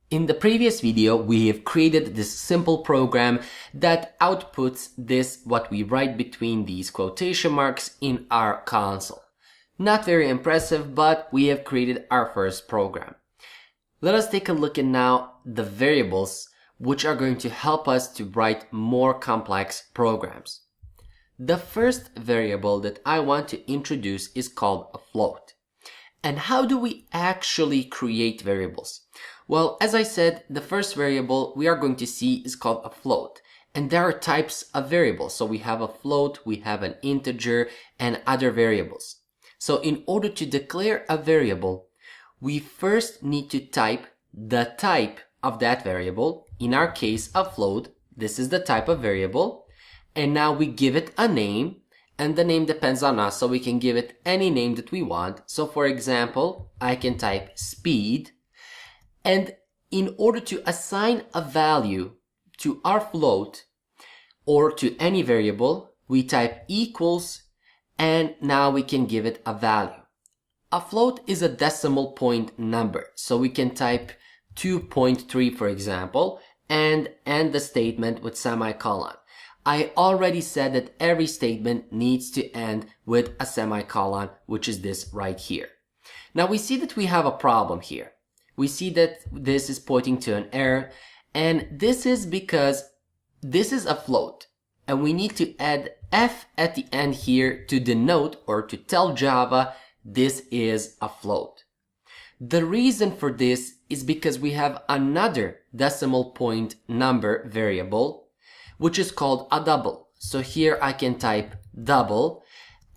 In the previous video, we have created this simple program that outputs this, what we write between these quotation marks in our console. Not very impressive, but we have created our first program. Let us take a look at now the variables which are going to help us to write more complex programs. The first variable that I want to introduce is called a float. And how do we actually create variables? Well, as I said, the first variable we are going to see is called a float. And there are types of variables. So we have a float, we have an integer, and other variables. So in order to declare a variable, we first need to type the type of that variable. In our case, a float. This is the type of variable. And now we give it a name. And the name depends on us, so we can give it any name that we want. So for example, I can type speed. And in order to assign a value to our float or to any variable, we type equals, and now we can give it a value. A float is a decimal point number, so we can type 2.3 for example, and end the statement with semicolon. I already said that every statement needs to end with a semicolon, which is this right here. Now we see that we have a problem here. We see that this is pointing to an error, and this is because this is a float, and we need to add f at the end here to denote or to tell Java this is a float. The reason for this is because we have another decimal point number variable, which is called a double. So here I can type double,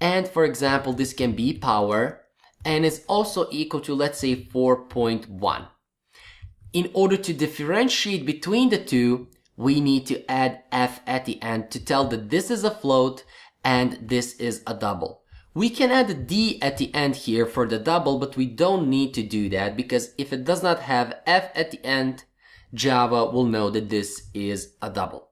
and for example, this can be power, and is also equal to, let's say, 4.1. In order to differentiate between the two, we need to add f at the end to tell that this is a float and this is a double. We can add a d at the end here for the double, but we don't need to do that because if it does not have f at the end, Java will know that this is a double.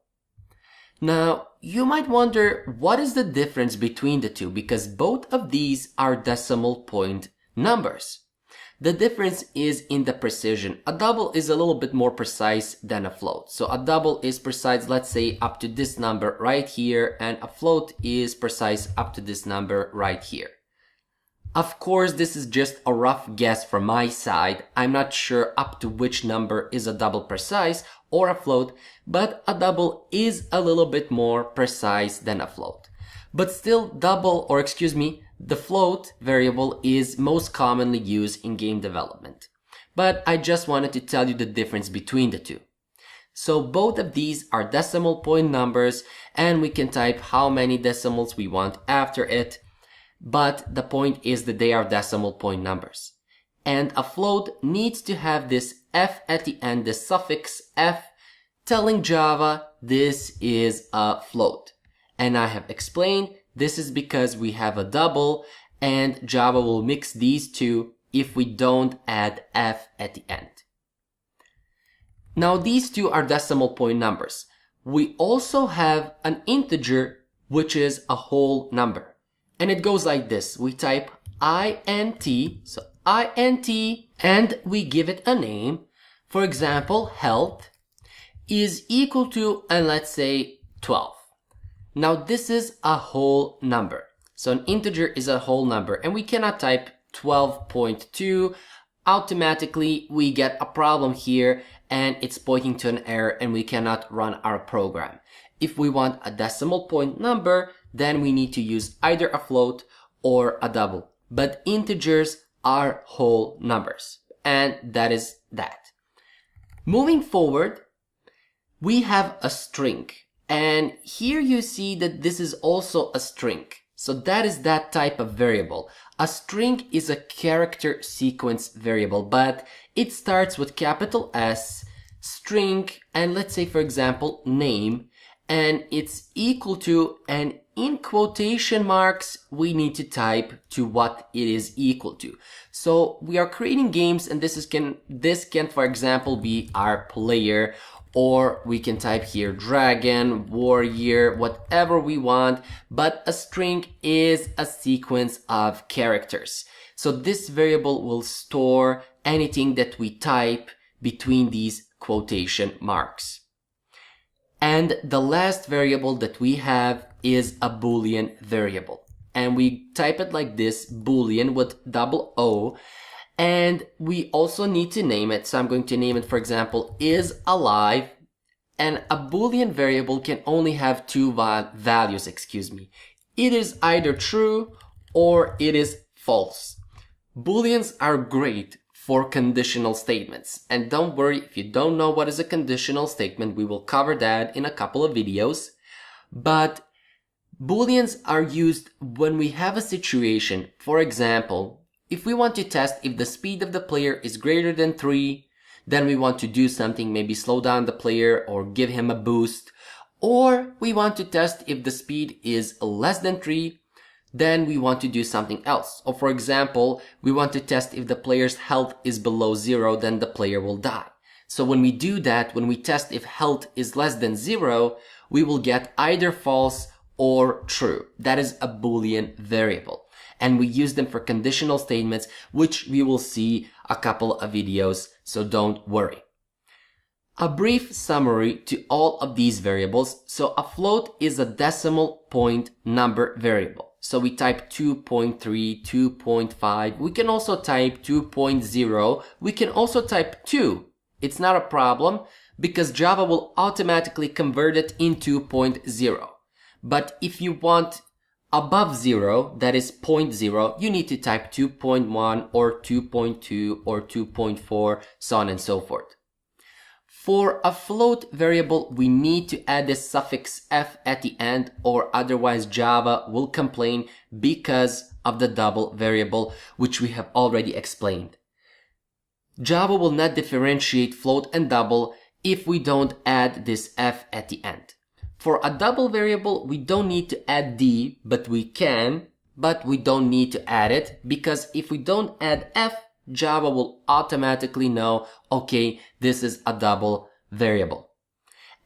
Now, you might wonder what is the difference between the two, because both of these are decimal point numbers. The difference is in the precision. A double is a little bit more precise than a float. So a double is precise, let's say, up to this number right here, and a float is precise up to this number right here. Of course, this is just a rough guess from my side. I'm not sure up to which number is a double precise or a float, but a double is a little bit more precise than a float. But still, the float variable is most commonly used in game development. But I just wanted to tell you the difference between the two. So both of these are decimal point numbers, and we can type how many decimals we want after it. But the point is that they are decimal point numbers. And a float needs to have this f at the end, the suffix f, telling Java this is a float. And I have explained this is because we have a double, and Java will mix these two if we don't add f at the end. Now these two are decimal point numbers. We also have an integer, which is a whole number. And it goes like this. We type int, so int, and we give it a name. For example, health is equal to, and let's say 12. Now this is a whole number. So an integer is a whole number, and we cannot type 12.2. Automatically we get a problem here, and it's pointing to an error, and we cannot run our program. If we want a decimal point number, then we need to use either a float or a double. But integers are whole numbers, and that is that. Moving forward, we have a string. And here you see that this is also a string. So that is that type of variable. A string is a character sequence variable, but it starts with capital S, string, and let's say, for example, name, and it's equal to, and in quotation marks, we need to type to what it is equal to. So we are creating games, and this can, for example, be our player, or we can type here dragon, warrior, whatever we want, but a string is a sequence of characters. So this variable will store anything that we type between these quotation marks. And the last variable that we have is a Boolean variable. And we type it like this, Boolean with double O. And we also need to name it. So I'm going to name it, for example, is alive. And a Boolean variable can only have two values, It is either true or it is false. Booleans are great for conditional statements. And don't worry, if you don't know what is a conditional statement, we will cover that in a couple of videos. But Booleans are used when we have a situation, for example, if we want to test if the speed of the player is greater than 3, then we want to do something, maybe slow down the player or give him a boost. Or we want to test if the speed is less than 3, then we want to do something else. Or for example, we want to test if the player's health is below 0, then the player will die. So when we do that, when we test if health is less than 0, we will get either false or true. That is a Boolean variable. And we use them for conditional statements, which we will see a couple of videos, so don't worry. A brief summary to all of these variables. So a float is a decimal point number variable. So we type 2.3, 2.5. We can also type 2.0. We can also type 2. It's not a problem because Java will automatically convert it into 0.0. But if you want above 0, that is 0.0, you need to type 2.1 or 2.2 or 2.4, so on and so forth. For a float variable, we need to add the suffix f at the end, or otherwise Java will complain because of the double variable, which we have already explained. Java will not differentiate float and double if we don't add this f at the end. For a double variable, we don't need to add d, but we can, but we don't need to add it, because if we don't add f, Java will automatically know, okay, this is a double variable.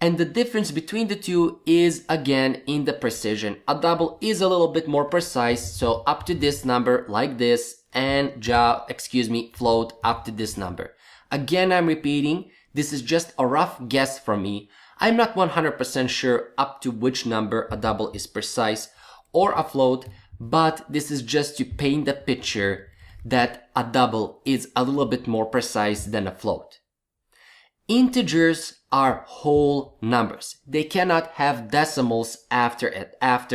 And the difference between the two is again in the precision. A double is a little bit more precise, so up to this number like this, and float up to this number. Again, I'm repeating, this is just a rough guess from me. I'm not 100% sure up to which number a double is precise or a float, but this is just to paint the picture that a double is a little bit more precise than a float. Integers are whole numbers. They cannot have decimals after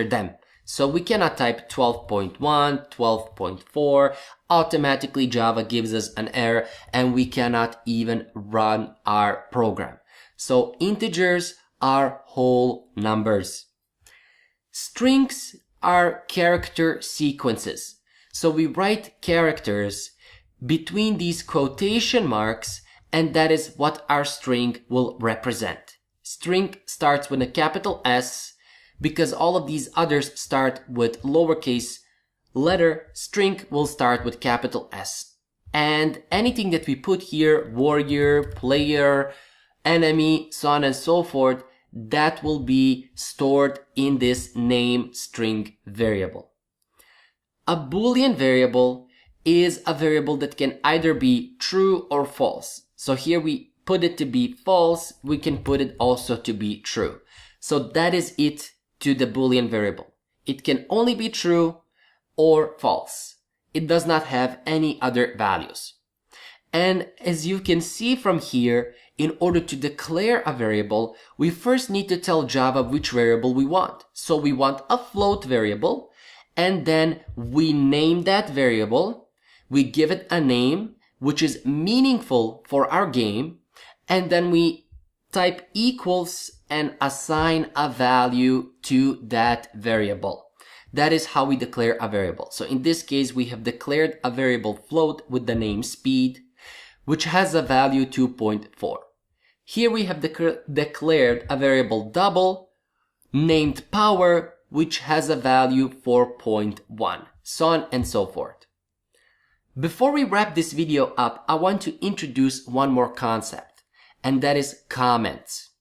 them. So we cannot type 12.1, 12.4. Automatically Java gives us an error and we cannot even run our program. So integers are whole numbers. Strings are character sequences. So we write characters between these quotation marks, and that is what our string will represent. String starts with a capital S, because all of these others start with lowercase letter. String will start with capital S. And anything that we put here, warrior, player, enemy, so on and so forth, that will be stored in this name string variable. A Boolean variable is a variable that can either be true or false. So here we put it to be false. We can put it also to be true. So that is it to the Boolean variable. It can only be true or false. It does not have any other values. And as you can see from here, in order to declare a variable, we first need to tell Java which variable we want. So we want a float variable, and then we name that variable. We give it a name which is meaningful for our game, and then we type equals and assign a value to that variable. That is how we declare a variable. So in this case, we have declared a variable float with the name speed, which has a value 2.4. Here we have declared a variable double named power, which has a value 4.1, so on and so forth. Before we wrap this video up, I want to introduce one more concept, and that is comments.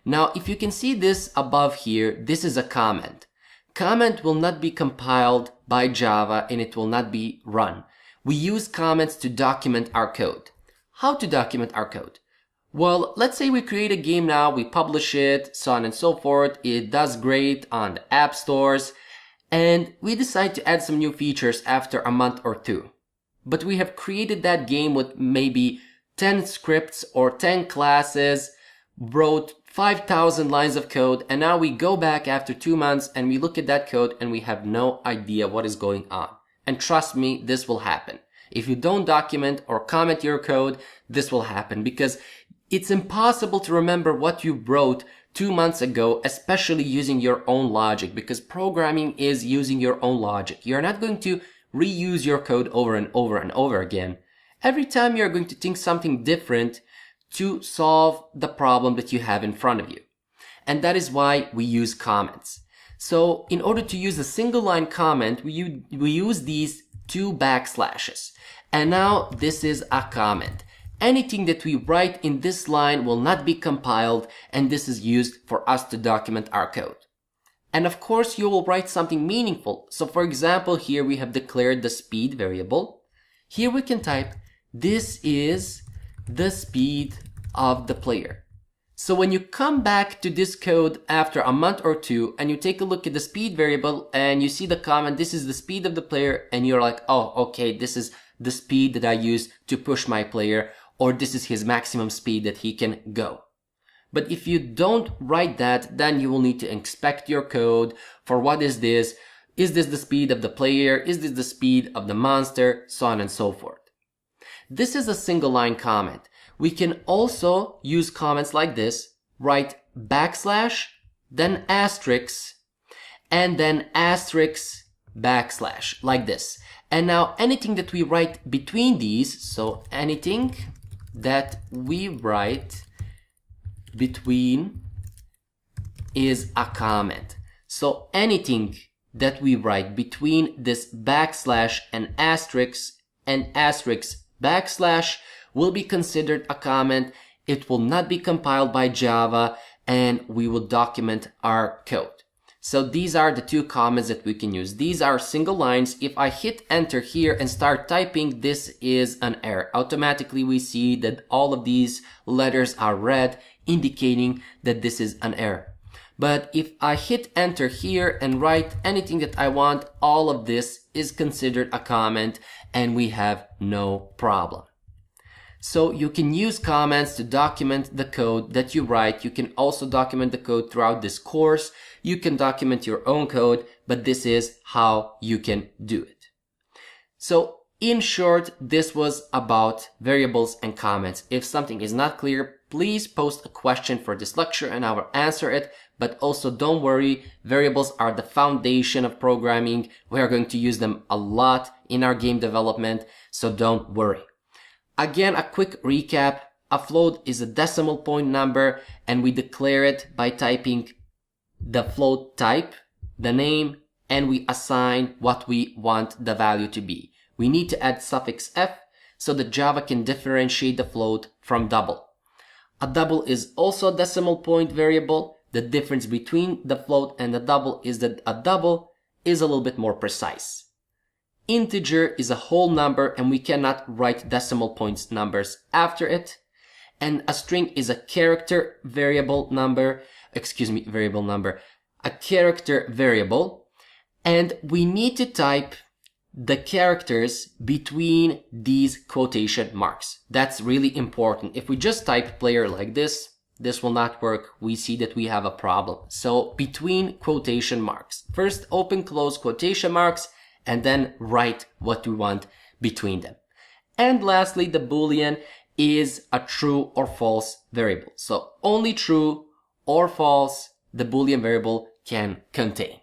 Now, if you can see this above here, this is a comment. Comment will not be compiled by Java and it will not be run. We use comments to document our code. How to document our code? Well, let's say we create a game now, we publish it, so on and so forth. It does great on the app stores, and we decide to add some new features after a month or two. But we have created that game with maybe 10 scripts or 10 classes, wrote 5,000 lines of code, and now we go back after 2 months and we look at that code and we have no idea what is going on. And trust me, this will happen. If you don't document or comment your code, this will happen because it's impossible to remember what you wrote 2 months ago, especially using your own logic, because programming is using your own logic. You're not going to reuse your code over and over and over again. Every time you're going to think something different to solve the problem that you have in front of you. And that is why we use comments. So in order to use a single line comment, we use these 2 backslashes. And now this is a comment. Anything that we write in this line will not be compiled, and this is used for us to document our code. And of course, you will write something meaningful. So for example, here we have declared the speed variable. Here we can type, this is the speed of the player. So when you come back to this code after a month or two and you take a look at the speed variable and you see the comment, this is the speed of the player, and you're like, oh, okay, this is the speed that I use to push my player, or this is his maximum speed that he can go. But if you don't write that, then you will need to inspect your code for what is this? Is this the speed of the player? Is this the speed of the monster? So on and so forth. This is a single line comment. We can also use comments like this, write backslash, then asterisk, and then asterisk, backslash, like this. And now anything that we write between these, so anything that we write between is a comment. So anything that we write between this backslash and asterisk backslash will be considered a comment. It will not be compiled by Java, and we will document our code. So these are the 2 comments that we can use. These are single lines. If I hit enter here and start typing, this is an error. Automatically we see that all of these letters are red, indicating that this is an error. But if I hit enter here and write anything that I want, all of this is considered a comment and we have no problem. So you can use comments to document the code that you write. You can also document the code throughout this course. You can document your own code, but this is how you can do it. So in short, this was about variables and comments. If something is not clear, please post a question for this lecture and I will answer it. But also don't worry, variables are the foundation of programming. We are going to use them a lot in our game development, so don't worry. Again, a quick recap. A float is a decimal point number and we declare it by typing the float type, the name, and we assign what we want the value to be. We need to add suffix f so that Java can differentiate the float from double. A double is also a decimal point variable. The difference between the float and the double is that a double is a little bit more precise. Integer is a whole number and we cannot write decimal points numbers after it. And a string is a character variable number, a character variable. And we need to type the characters between these quotation marks. That's really important. If we just type player like this will not work. We see that we have a problem. So between quotation marks, first open close quotation marks, and then write what we want between them. And lastly, the Boolean is a true or false variable. So only true or false the Boolean variable can contain.